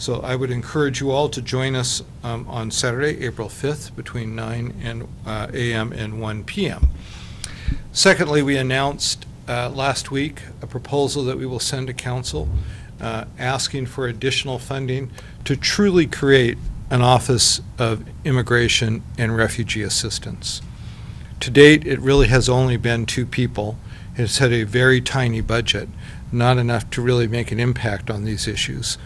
So I would encourage you all to join us on Saturday, April 5th, between 9 a.m. and 1 p.m. Secondly, we announced last week a proposal that we will send to Council asking for additional funding to truly create an Office of Immigration and Refugee Assistance. To date, it really has only been 2 people. It's had a very tiny budget, not enough to really make an impact on these issues.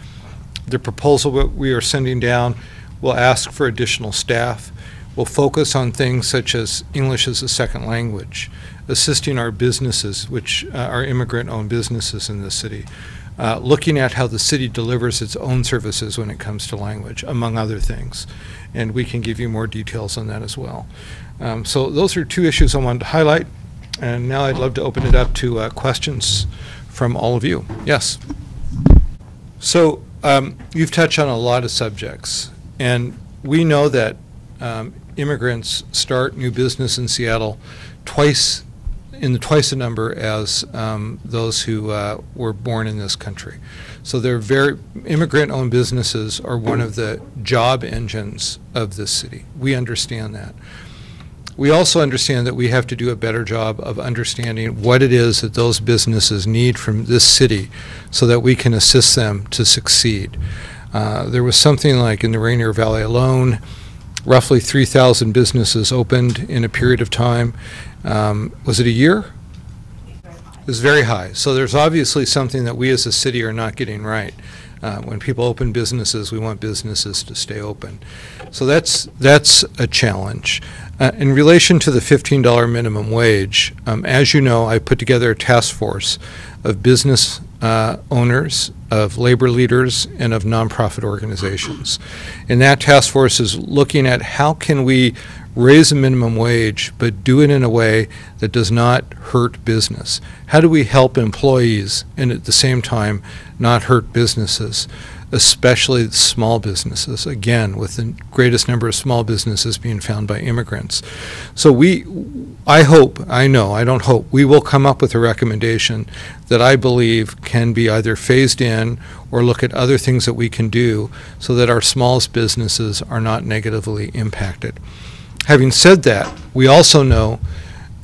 The proposal that we are sending down will ask for additional staff, will focus on things such as English as a second language, assisting our businesses, which are immigrant-owned businesses in the city, looking at how the city delivers its own services when it comes to language, among other things. And we can give you more details on that as well. So those are 2 issues I wanted to highlight. And now I'd love to open it up to questions from all of you. Yes? So you've touched on a lot of subjects. And we know that immigrants start new business in Seattle twice the number as those who were born in this country. So they're immigrant-owned businesses are one of the job engines of this city. We understand that. We also understand that we have to do a better job of understanding what it is that those businesses need from this city so that we can assist them to succeed. There was something like in the Rainier Valley alone, roughly 3,000 businesses opened in a period of time. Was it a year? It was very high. So there's obviously something that we as a city are not getting right. When people open businesses, we want businesses to stay open. So that's a challenge. In relation to the $15 minimum wage, as you know, I put together a task force of business owners, of labor leaders, and of nonprofit organizations. And that task force is looking at how can we raise the minimum wage, but do it in a way that does not hurt business. How do we help employees and at the same time not hurt businesses, especially small businesses, again, with the greatest number of small businesses being found by immigrants. So we will come up with a recommendation that I believe can be either phased in or look at other things that we can do so that our smallest businesses are not negatively impacted. Having said that, we also know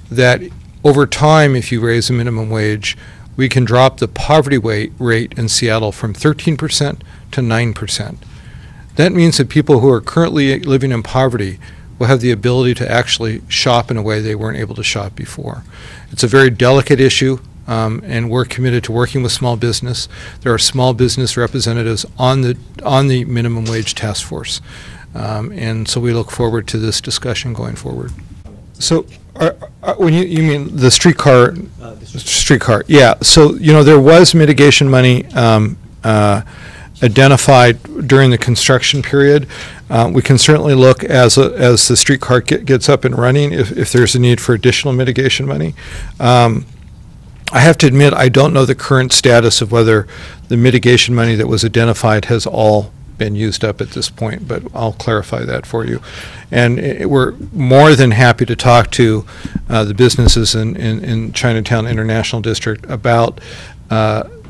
that over time, if you raise the minimum wage, we can drop the poverty rate in Seattle from 13% to 9%. That means that people who are currently living in poverty will have the ability to actually shop in a way they weren't able to shop before. It's a very delicate issue, and we're committed to working with small business. There are small business representatives on the minimum wage task force. And so we look forward to this discussion going forward. So when you mean the streetcar, yeah. So, you know, there was mitigation money identified during the construction period. We can certainly look as the streetcar gets up and running if there's a need for additional mitigation money. I have to admit, I don't know the current status of whether the mitigation money that was identified has all been used up at this point, but I'll clarify that for you. And we're more than happy to talk to the businesses in Chinatown International District about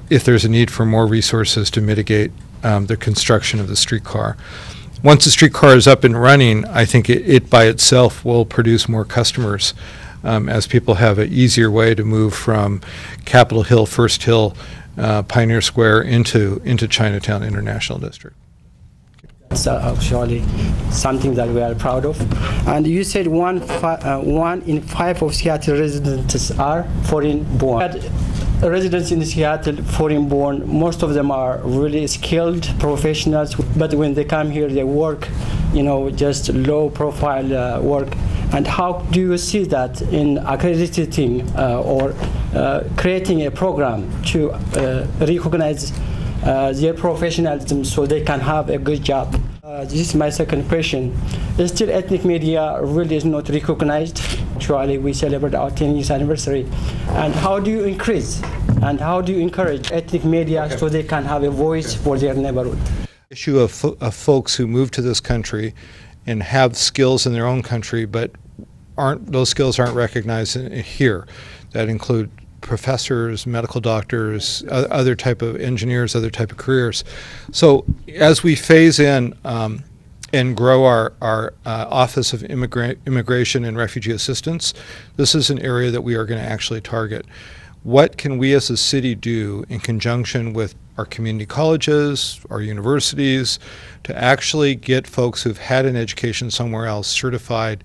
if there's a need for more resources to mitigate the construction of the streetcar. Once the streetcar is up and running, I think it by itself will produce more customers as people have an easier way to move from Capitol Hill, First Hill, Pioneer Square into Chinatown International District. It's actually something that we are proud of. And you said one in 5 of Seattle residents are foreign-born. Residents in Seattle, foreign-born, most of them are really skilled professionals, but when they come here, they work, you know, just low-profile work. And how do you see that in accrediting or creating a program to recognize their professionalism so they can have a good job? This is my second question. Still, ethnic media really is not recognized. Actually, we celebrate our 10th anniversary. And how do you increase and how do you encourage ethnic media so they can have a voice for their neighborhood? Issue of folks who move to this country and have skills in their own country, but those skills aren't recognized here. That include professors, medical doctors, other type of engineers, other type of careers. So as we phase in and grow our Office of Immigration and Refugee Assistance, this is an area that we are going to actually target. What can we as a city do in conjunction with our community colleges, our universities, to actually get folks who've had an education somewhere else certified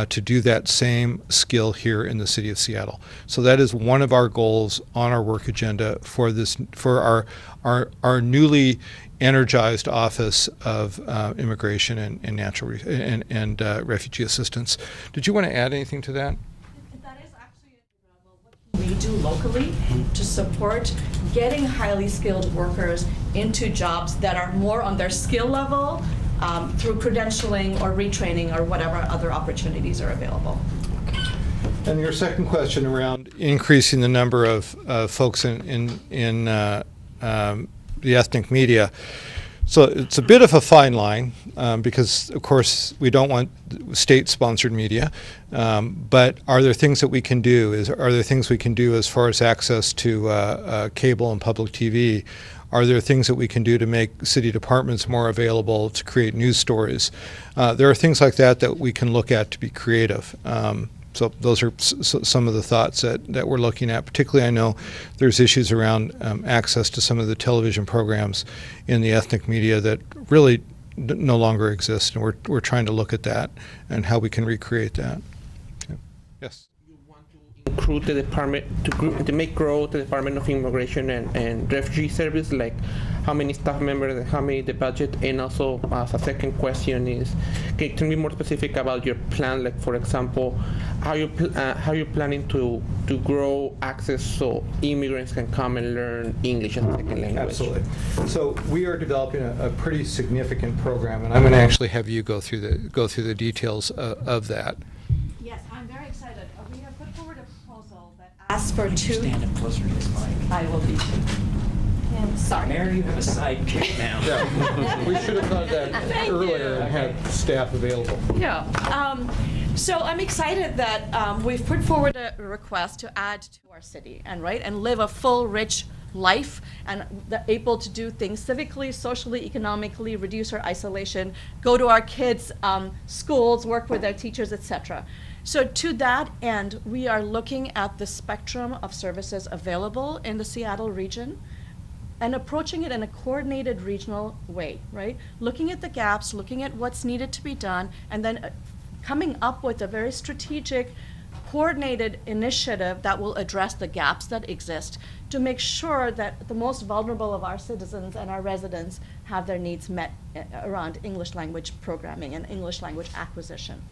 to do that same skill here in the city of Seattle? So that is one of our goals on our work agenda for this, for our newly energized Office of Immigration and Natural and Refugee Assistance. Did you want to add anything to that? That is actually what we do locally to support getting highly skilled workers into jobs that are more on their skill level through credentialing or retraining or whatever other opportunities are available. And your second question around increasing the number of folks in the ethnic media. So it's a bit of a fine line because, of course, we don't want state-sponsored media. But are there things that we can do? Are there things we can do as far as access to cable and public TV? Are there things that we can do to make city departments more available to create news stories? There are things like that that we can look at to be creative. So those are some of the thoughts that we're looking at. Particularly, I know there's issues around access to some of the television programs in the ethnic media that really no longer exist, and we're trying to look at that and how we can recreate that. Yeah. Yes. Include the department to make grow the Department of Immigration and Refugee Service, like how many staff members, how many the budget, and also as a second question is, can you be more specific about your plan? Like, for example, how you planning to grow access so immigrants can come and learn English as a second language? Absolutely. So we are developing a pretty significant program, and I'm going to actually have you go through the details of that. Yes, I'm very excited. We have put forward a proposal that asks for two. Stand up closer to this mic. I will be. Sorry. Mary, you have a sidekick now. Yeah. We should have thought of that Thank earlier you. and had staff available. Yeah. So I'm excited that we've put forward a request to add to our city and live a full, rich life and able to do things civically, socially, economically, reduce our isolation, go to our kids' schools, work with their teachers, etc. So to that end, we are looking at the spectrum of services available in the Seattle region and approaching it in a coordinated regional way, right? Looking at the gaps, looking at what's needed to be done, and then coming up with a very strategic, coordinated initiative that will address the gaps that exist to make sure that the most vulnerable of our citizens and our residents have their needs met around English language programming and English language acquisition.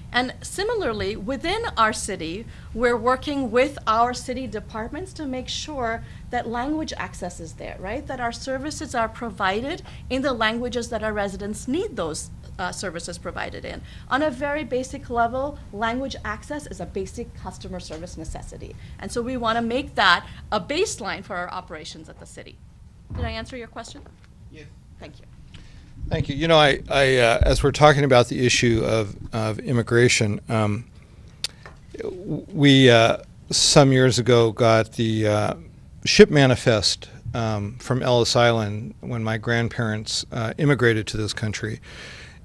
And similarly, within our city, we're working with our city departments to make sure that language access is there, right? That our services are provided in the languages that our residents need those services provided in. On a very basic level, language access is a basic customer service necessity. And so we want to make that a baseline for our operations at the city. Did I answer your question? Yes. Thank you. Thank you. You know, as we're talking about the issue of immigration, we some years ago got the ship manifest from Ellis Island when my grandparents immigrated to this country.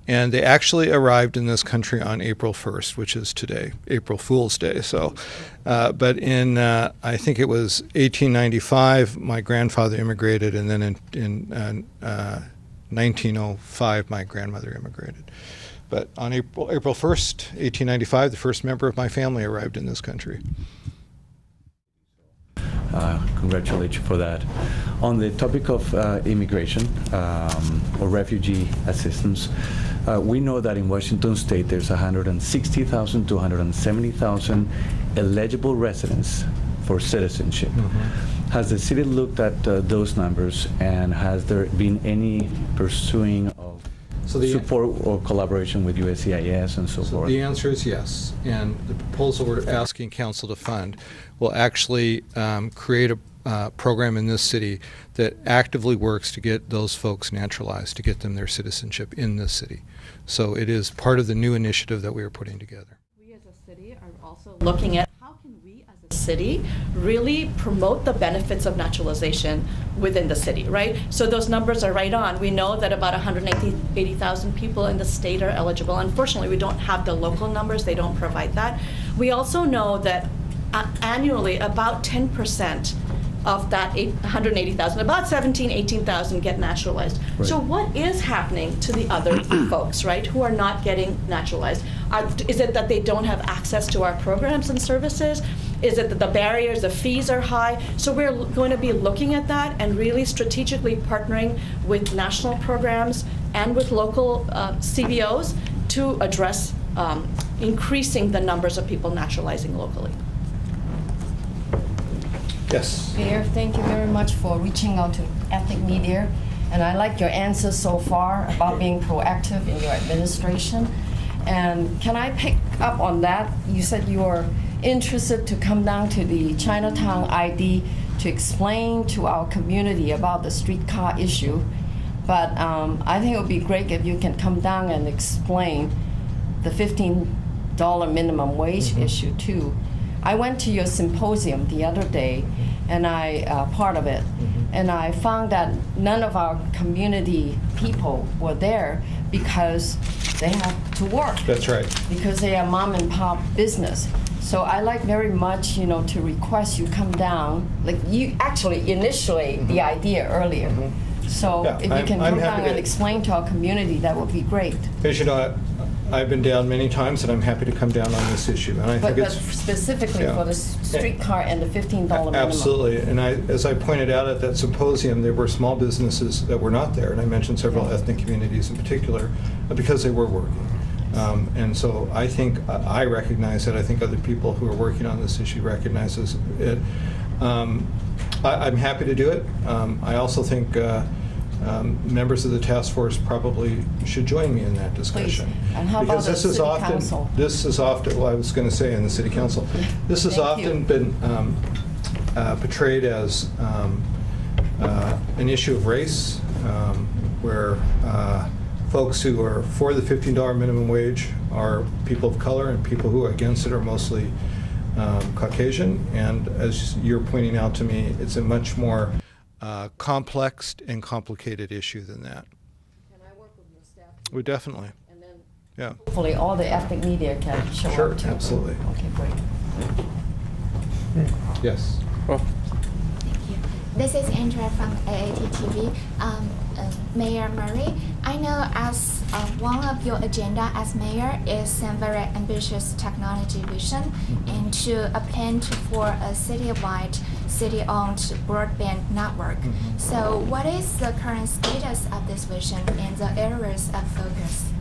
And they actually arrived in this country on April 1st, which is today, April Fool's Day. So, but in, I think it was 1895, my grandfather immigrated, and then in 1905, my grandmother immigrated. But on April 1st, 1895, the first member of my family arrived in this country. Congratulations for that. On the topic of immigration or refugee assistance, we know that in Washington State there's 160,000 to 170,000 eligible residents for citizenship. Mm-hmm. Has the city looked at those numbers, and has there been any pursuing of support or collaboration with USCIS and so forth? The answer is yes, and the proposal we're asking council to fund will actually create a program in this city that actively works to get those folks naturalized, to get them their citizenship in this city. So it is part of the new initiative that we are putting together. We as a city are also looking at how can we as a city really promote the benefits of naturalization within the city, right? So those numbers are right on. We know that about 180,000 people in the state are eligible. Unfortunately, we don't have the local numbers. They don't provide that. We also know that annually about 10% of that 180,000, about 18,000 get naturalized. Right. So what is happening to the other folks, right, who are not getting naturalized? Is it that they don't have access to our programs and services? Is it that the barriers, the fees are high? So we're going to be looking at that and really strategically partnering with national programs and with local CBOs to address increasing the numbers of people naturalizing locally. Yes. Mayor, thank you very much for reaching out to ethnic media. And I like your answers so far about being proactive in your administration. And can I pick up on that? You said you were interested to come down to the Chinatown ID to explain to our community about the streetcar issue. But I think it would be great if you can come down and explain the $15 minimum wage issue too. I went to your symposium the other day, and part of it, and I found that none of our community people were there because they have to work. That's right. Because they are mom and pop business. So I like very much, to request you come down. Like you actually initiate the idea earlier. So Yeah, if you can I'm come happy down and to- explain to our community, that would be great. As you know, I've been down many times, and I'm happy to come down on this issue. And I But think it's specifically yeah. for the streetcar and the $15 minimum. Absolutely. And as I pointed out at that symposium, there were small businesses that were not there, and I mentioned several ethnic communities in particular, because they were working. And so I think I recognize that. I think other people who are working on this issue recognizes it. I'm happy to do it. I also think members of the task force probably should join me in that discussion. Please. And how because about this the is city often, council? This is often, well, I was going to say in the city council, this has Thank you. often been portrayed as an issue of race, where folks who are for the $15 minimum wage are people of color, and people who are against it are mostly Caucasian. And as you're pointing out to me, it's a much more complex and complicated issue than that. Can I work with your staff? We definitely, And then yeah. hopefully all the ethnic media can show Sure, up too. absolutely. Okay, great. Yes. Oh, Thank you. This is Andrea from AAT TV. Mayor Murray, I know as one of your agenda as mayor is some very ambitious technology vision and to a plan for a citywide, city-owned broadband network. So what is the current status of this vision and the areas of focus?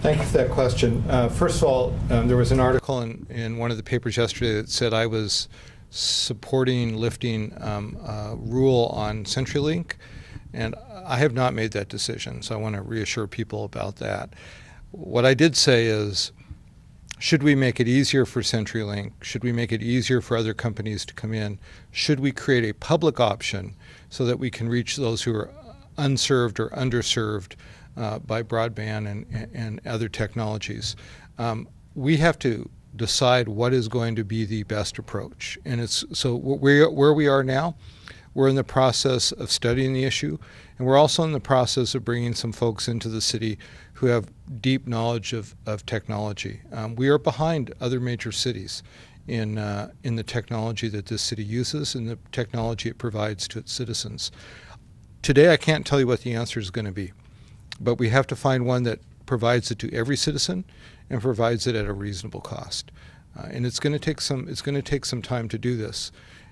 Thank you for that question. First of all, there was an article in one of the papers yesterday that said I was supporting lifting a rule on CenturyLink, and I have not made that decision, so I want to reassure people about that. What I did say is, should we make it easier for CenturyLink? Should we make it easier for other companies to come in? Should we create a public option so that we can reach those who are unserved or underserved by broadband and other technologies? We have to decide what is going to be the best approach. And it's so where we are now, we're in the process of studying the issue, and we're also in the process of bringing some folks into the city who have deep knowledge of technology. We are behind other major cities in the technology that this city uses and the technology it provides to its citizens. Today, I can't tell you what the answer is going to be, but we have to find one that provides it to every citizen and provides it at a reasonable cost. And it's going to take some time to do this.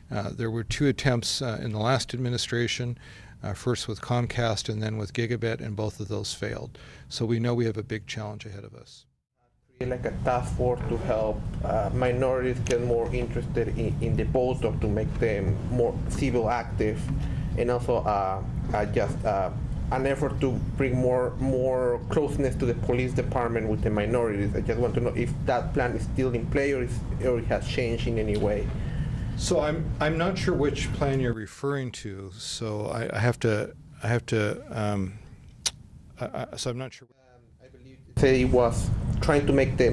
There were 2 attempts in the last administration, first with Comcast and then with Gigabit, and both of those failed. So we know we have a big challenge ahead of us. like a task force to help minorities get more interested in the vote, or to make them more civil active, and also just an effort to bring more closeness to the police department with the minorities. I just want to know if that plan is still in play, or it has changed in any way. So I'm not sure which plan you're referring to. So I have to. So I'm not sure. I believe it's said it was trying to make the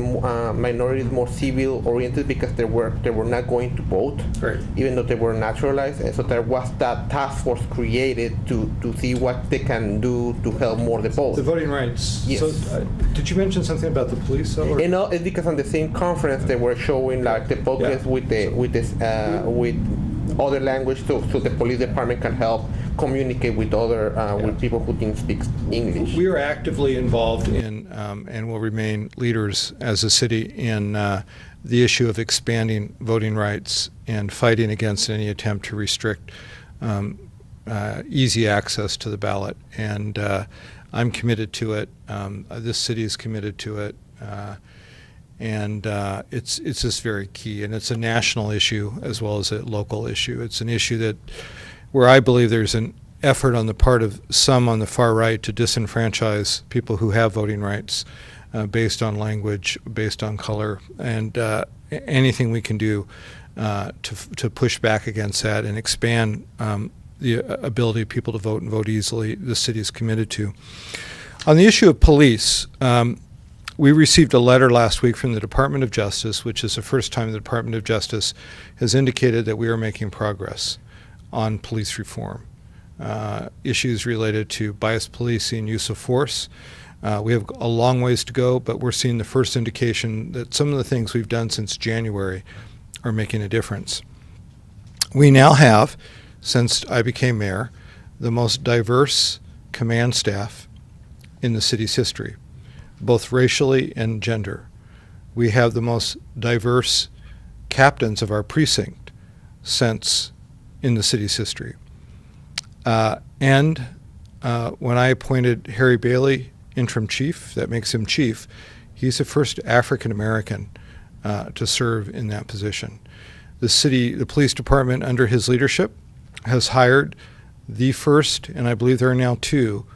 minorities more civil oriented because they were not going to vote, Right. even though they were naturalized. And so there was that task force created to see what they can do to help more the vote. The voting rights. Yes. So, did you mention something about the police, though? or- You know, it's because on the same conference they were showing like the podcast Yeah. with other language, so the police department can help communicate with other with people who didn't speak English. We are actively involved in, and will remain leaders as a city in the issue of expanding voting rights and fighting against any attempt to restrict easy access to the ballot. And I'm committed to it. This city is committed to it. And it's just very key. And it's a national issue as well as a local issue. It's an issue that where I believe there's an effort on the part of some on the far right to disenfranchise people who have voting rights based on language, based on color, and anything we can do to push back against that and expand the ability of people to vote and vote easily, the city is committed to. On the issue of police, we received a letter last week from the Department of Justice, which is the first time the Department of Justice has indicated that we are making progress on police reform. Issues related to biased policing, use of force. We have a long ways to go, but we're seeing the first indication that some of the things we've done since January are making a difference. We now have, since I became mayor, the most diverse command staff in the city's history, both racially and gender. We have the most diverse captains of our precinct since in the city's history. And when I appointed Harry Bailey interim chief, that makes him chief, he's the first African American to serve in that position. The police department under his leadership has hired the first, and I believe there are now 2,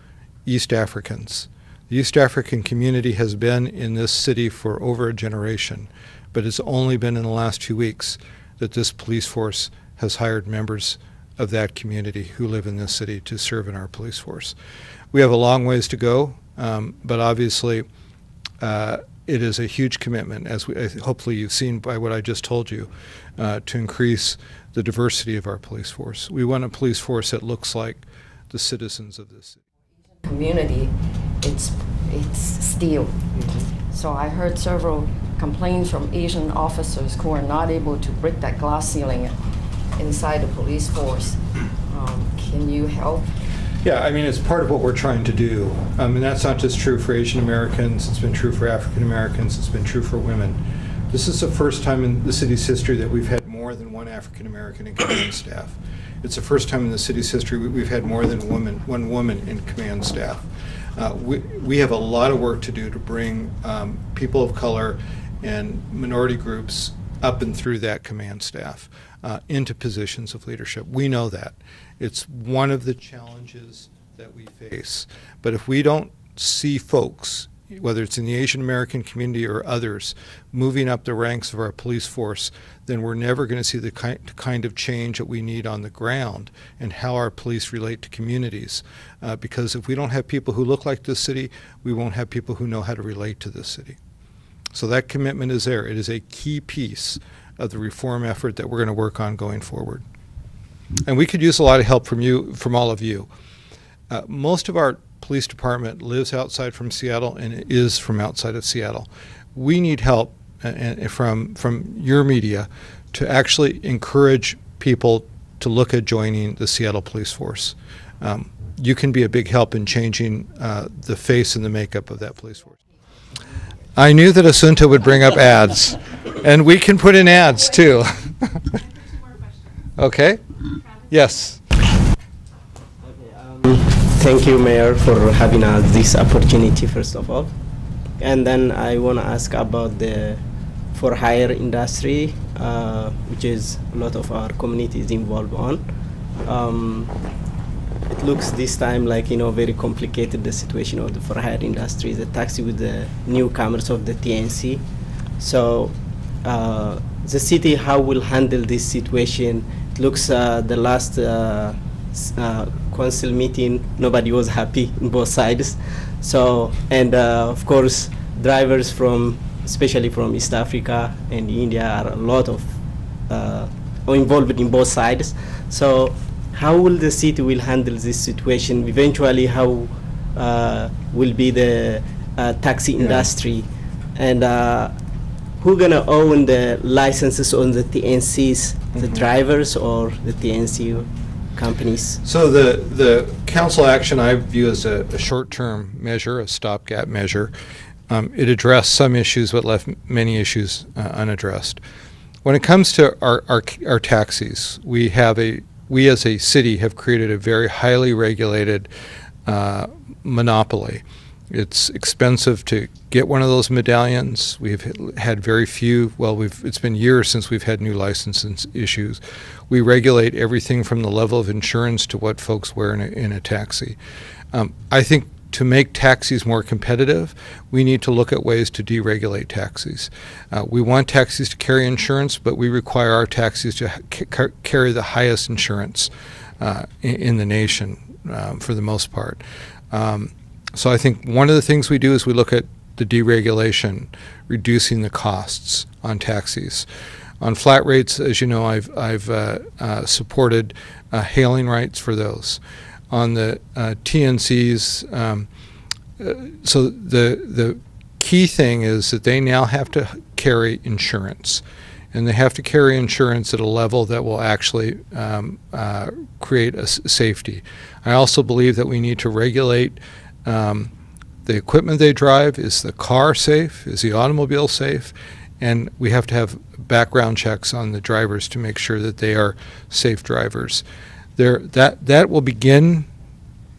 East Africans. The East African community has been in this city for over a generation, but it's only been in the last 2 weeks that this police force has hired members of that community who live in this city to serve in our police force. We have a long ways to go, but obviously it is a huge commitment, as hopefully you've seen by what I just told you, to increase the diversity of our police force. We want a police force that looks like the citizens of this city. Community, it's steel. So I heard several complaints from Asian officers who are not able to break that glass ceiling inside the police force. Can you help? Yeah, I mean, it's part of what we're trying to do. And that's not just true for Asian Americans, it's been true for African Americans, it's been true for women. This is the first time in the city's history that we've had more than one African American in command staff. It's the first time in the city's history we've had more than one woman in command staff. We have a lot of work to do to bring people of color and minority groups up and through that command staff into positions of leadership. We know that. It's one of the challenges that we face. But if we don't see folks, whether it's in the Asian American community or others, moving up the ranks of our police force, then we're never going to see the kind of change that we need on the ground and how our police relate to communities. Because if we don't have people who look like this city, we won't have people who know how to relate to this city. So that commitment is there. It is a key piece of the reform effort that we're going to work on going forward. And we could use a lot of help from you, from all of you. Most of our police department lives outside from Seattle and is from outside of Seattle. We need help from your media to actually encourage people to look at joining the Seattle Police Force. You can be a big help in changing the face and the makeup of that police force. I knew that Assunta would bring up ads, and we can put in ads too. Okay? Yes. Thank you, Mayor, for having us this opportunity, first of all. And then I want to ask about the for-hire industry, which is a lot of our community is involved on. It looks this time like, very complicated, the situation of the for-hire industry, the taxi with the newcomers of the TNC. So the city, how will handle this situation? It looks the last council meeting, nobody was happy on both sides. So, and of course, drivers from, especially from East Africa and India, are a lot of involved in both sides. So how will the city will handle this situation? Eventually, how will be the taxi industry, and who gonna own the licenses on the TNCs, the drivers or the TNC companies? So the council action I view as a short-term measure, a stopgap measure. It addressed some issues but left many issues unaddressed. When it comes to our taxis, we as a city have created a very highly regulated monopoly. It's expensive to get one of those medallions. We've had very few, it's been years since we've had new license issues. We regulate everything from the level of insurance to what folks wear in a taxi. I think to make taxis more competitive, we need to look at ways to deregulate taxis. We want taxis to carry insurance, but we require our taxis to carry the highest insurance in the nation for the most part. So I think one of the things we do is we look at the deregulation, reducing the costs on taxis. On flat rates, as you know, I've supported hailing rights for those. On the TNCs, so the key thing is that they now have to carry insurance, and they have to carry insurance at a level that will actually create a safety. I also believe that we need to regulate the equipment they drive. Is the car safe? Is the automobile safe? And we have to have background checks on the drivers to make sure that they are safe drivers. That will begin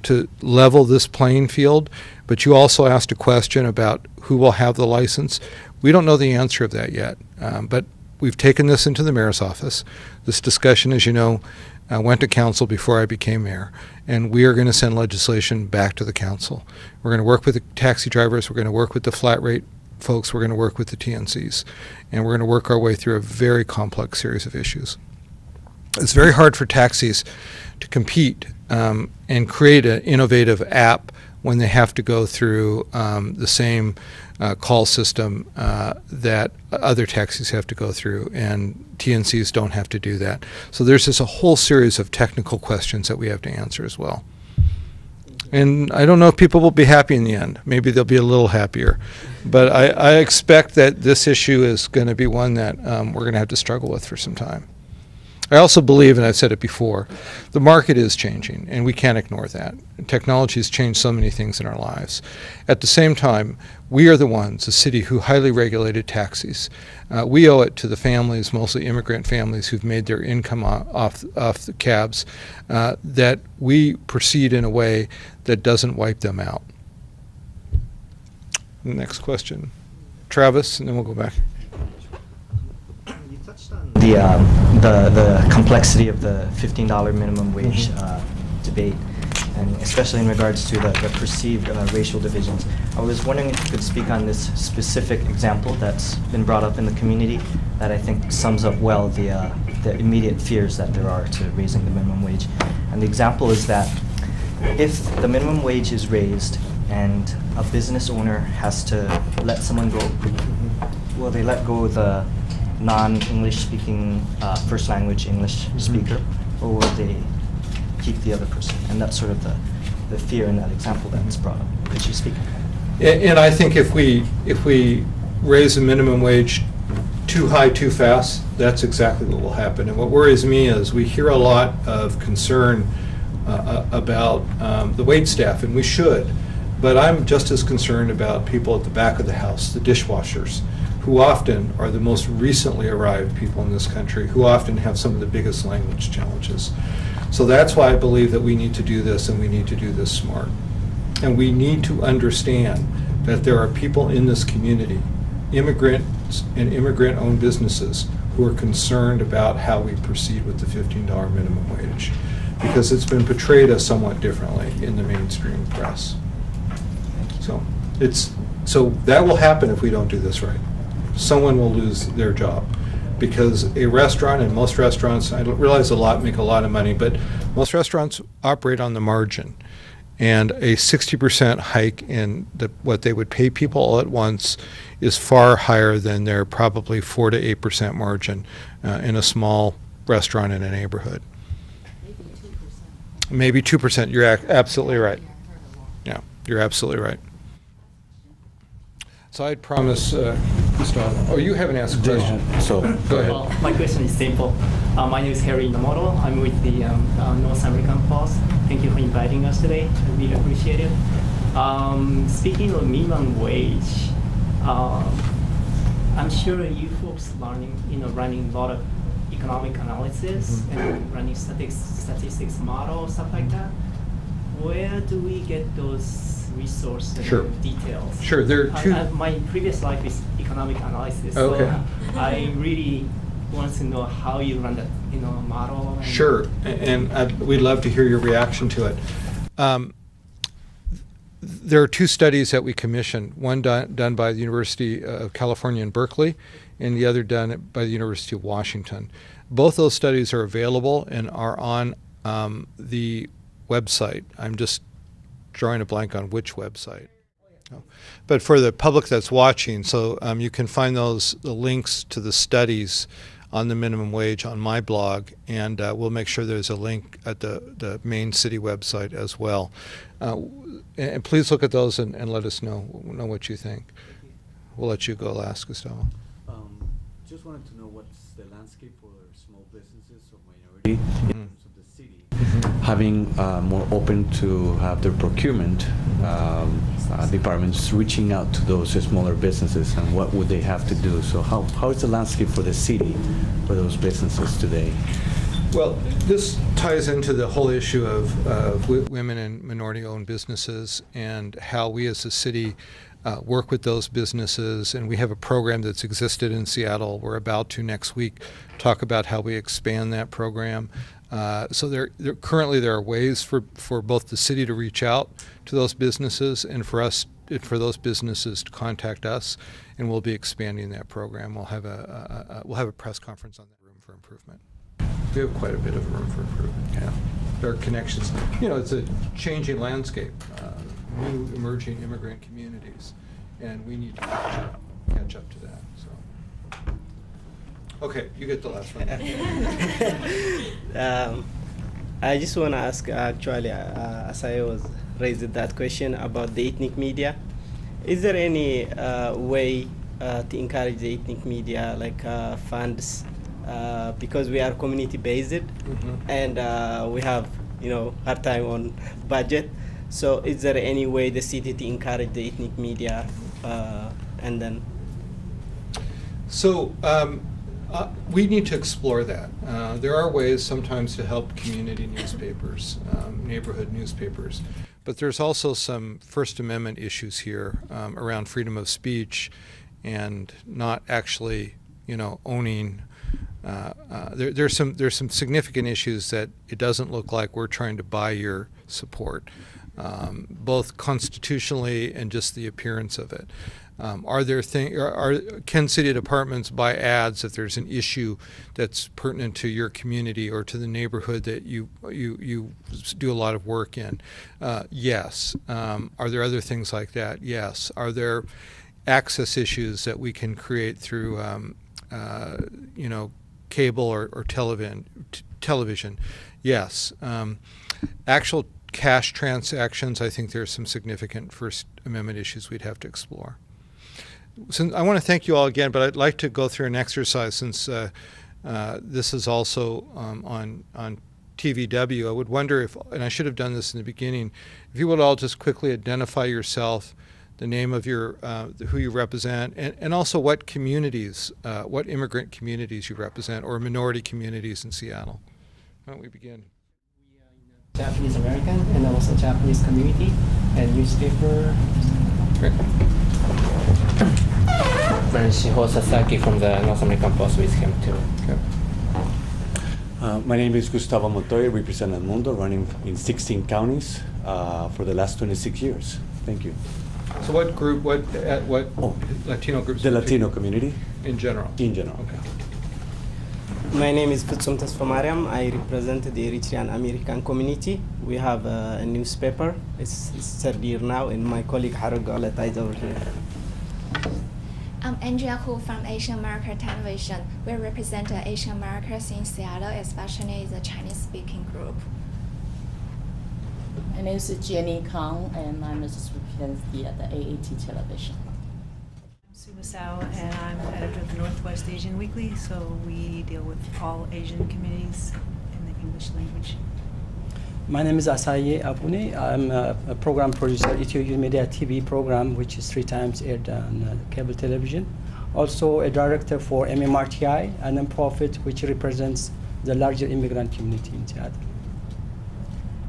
to level this playing field, but you also asked a question about who will have the license. We don't know the answer of that yet, but we've taken this into the mayor's office. This discussion, as you know, went to council before I became mayor, and we are going to send legislation back to the council. We're going to work with the taxi drivers, we're going to work with the flat rate folks, we're going to work with the TNCs, and we're going to work our way through a very complex series of issues. It's very hard for taxis to compete and create an innovative app when they have to go through the same call system that other taxis have to go through, and TNCs don't have to do that. So there's just a whole series of technical questions that we have to answer as well. And I don't know if people will be happy in the end. Maybe they'll be a little happier. But I expect that this issue is going to be one that we're going to have to struggle with for some time. I also believe, and I've said it before, the market is changing, and we can't ignore that. Technology has changed so many things in our lives. At the same time, we are the ones, the city, who highly regulated taxis. We owe it to the families, mostly immigrant families, who've made their income off the cabs, that we proceed in a way that doesn't wipe them out. Next question. Travis, and then we'll go back. The complexity of the $15 minimum wage debate, and especially in regards to the perceived racial divisions. I was wondering if you could speak on this specific example that's been brought up in the community that I think sums up well the immediate fears that there are to raising the minimum wage. And the example is that if the minimum wage is raised and a business owner has to let someone go, will they let go the non-English speaking first language English speaker, or will they keep the other person? And that's sort of the fear in that example that's brought up. Could you speak on that? And I think if we raise the minimum wage too high too fast, that's exactly what will happen. And what worries me is we hear a lot of concern about the wait staff, and we should, but I'm just as concerned about people at the back of the house, the dishwashers, who often are the most recently arrived people in this country, who often have some of the biggest language challenges. So that's why I believe that we need to do this, and we need to do this smart. And we need to understand that there are people in this community, immigrants and immigrant-owned businesses, who are concerned about how we proceed with the $15 minimum wage, because it's been portrayed as somewhat differently in the mainstream press. So that will happen if we don't do this right. Someone will lose their job, because a restaurant, and most restaurants, I realize make a lot of money, but most restaurants operate on the margin. And a 60% hike in what they would pay people all at once is far higher than their probably 4 to 8% margin in a small restaurant in a neighborhood. Maybe 2%. You're absolutely right. Yeah, you're absolutely right. So I'd promise, Gustavo. Oh, you haven't asked a question. So Go ahead. Well, my question is simple. My name is Harry Inamoto. I'm with the North American Post. Thank you for inviting us today. I really appreciate it. Speaking of minimum wage, I'm sure you folks running a lot of economic analysis and running statistics models, stuff like that. Where do we get those resources and details? Sure, there are two. My previous life is economic analysis, Okay. so I really want to know how you run that, model. Sure, and we'd love to hear your reaction to it. There are two studies that we commissioned, one done by the University of California in Berkeley, and the other done by the University of Washington. Both those studies are available and are on the website. I'm just drawing a blank on which website. But for the public that's watching, so you can find the links to the studies on the minimum wage on my blog, and we'll make sure there's a link at the main city website as well. And please look at those and let us know what you think. We'll let you go last, Gustavo. Just wanted to know what's the landscape for small businesses or minority in terms of the city, having more open to have their procurement departments reaching out to those smaller businesses, and what would they have to do? So how is the landscape for the city for those businesses today? Well, this ties into the whole issue of women and minority-owned businesses and how we as a city work with those businesses. And we have a program that's existed in Seattle. We're about to next week talk about how we expand that program. So currently there are ways for both the city to reach out to those businesses and for those businesses to contact us, and we'll be expanding that program. We'll have a press conference on that. Room for improvement. We have quite a bit of room for improvement. Yeah, there are connections. It's a changing landscape, new emerging immigrant communities, and we need to catch up to that. So, okay, you get the last one. I just want to ask, actually, as I was raising that question about the ethnic media, is there any way to encourage the ethnic media, like funds? Because we are community-based, and we have, hard time on budget. So, is there any way the city to encourage the ethnic media, and then? So, we need to explore that. There are ways sometimes to help community newspapers, neighborhood newspapers, but there's also some First Amendment issues here around freedom of speech and not actually, owning. There's some significant issues that it doesn't look like we're trying to buy your support, both constitutionally and just the appearance of it. Can city departments buy ads if there's an issue that's pertinent to your community or to the neighborhood that you do a lot of work in? Yes. Are there other things like that? Yes. Are there access issues that we can create through cable or television? Yes. Actual cash transactions, I think there's some significant First Amendment issues we'd have to explore. So I want to thank you all again, but I'd like to go through an exercise since this is also on TVW. I would wonder if, and I should have done this in the beginning, if you would all just quickly identify yourself, the name of your who you represent, and also what communities, what immigrant communities you represent, or minority communities in Seattle. Why don't we begin? We are in Japanese American and also Japanese community and newspaper. Great. And Shiho Sasaki from the North American Post with him too. Okay. My name is Gustavo Montoya, I represent El Mundo, running in 16 counties for the last 26 years. Thank you. So what group, what Latino groups? The Latino community? In general? In general. Okay. My name is Futsum Tasfamariam. I represent the Eritrean American community. We have a newspaper. It's third year now, and my colleague Harun Galata is over here. I'm Andrea Hu from Asian America Television. We represent the Asian Americans in Seattle, especially the Chinese-speaking group. My name is Jenny Kang, and I'm representing the AAT Television. I'm Sue Masao, and I'm editor of the Northwest Asian Weekly, so we deal with all Asian communities in the English language. My name is Asaye Abune. I'm a program producer at Ethiopia Media TV program, which is 3 times aired on cable television. Also a director for MMRTI, a nonprofit which represents the larger immigrant community in Seattle.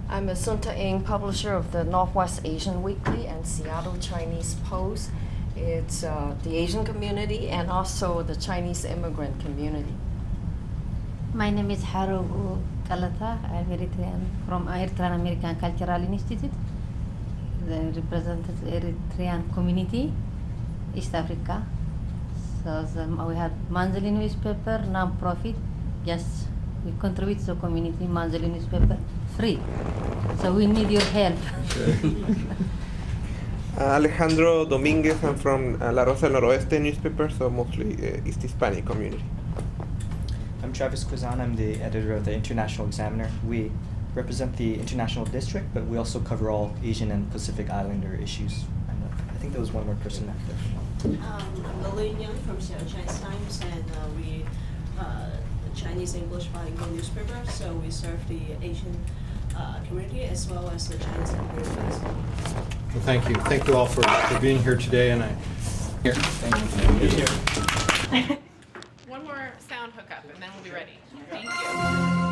I'm Asunta Ng, publisher of the Northwest Asian Weekly and Seattle Chinese Post. It's the Asian community and also the Chinese immigrant community. My name is Haru Kalata. I'm Eritrean from Eritrean American Cultural Institute. They represent the Eritrean community, East Africa. So we have monthly newspaper, non-profit. Yes, we contribute to the community monthly newspaper, free. So we need your help. Alejandro Dominguez. I'm from La Rosa del Noroeste newspaper, so mostly East Hispanic community. I'm Travis Quizan. I'm the editor of the International Examiner. We represent the International District, but we also cover all Asian and Pacific Islander issues. And I think there was one more person back there. I'm Lillian Young from Seattle Chinese Times, and we Chinese English bilingual newspaper, so we serve the Asian community as well as the Chinese community. Well, thank you. Thank you all for being here today. And Here. Thank you. One more sound hookup, and then we'll be ready. Thank you.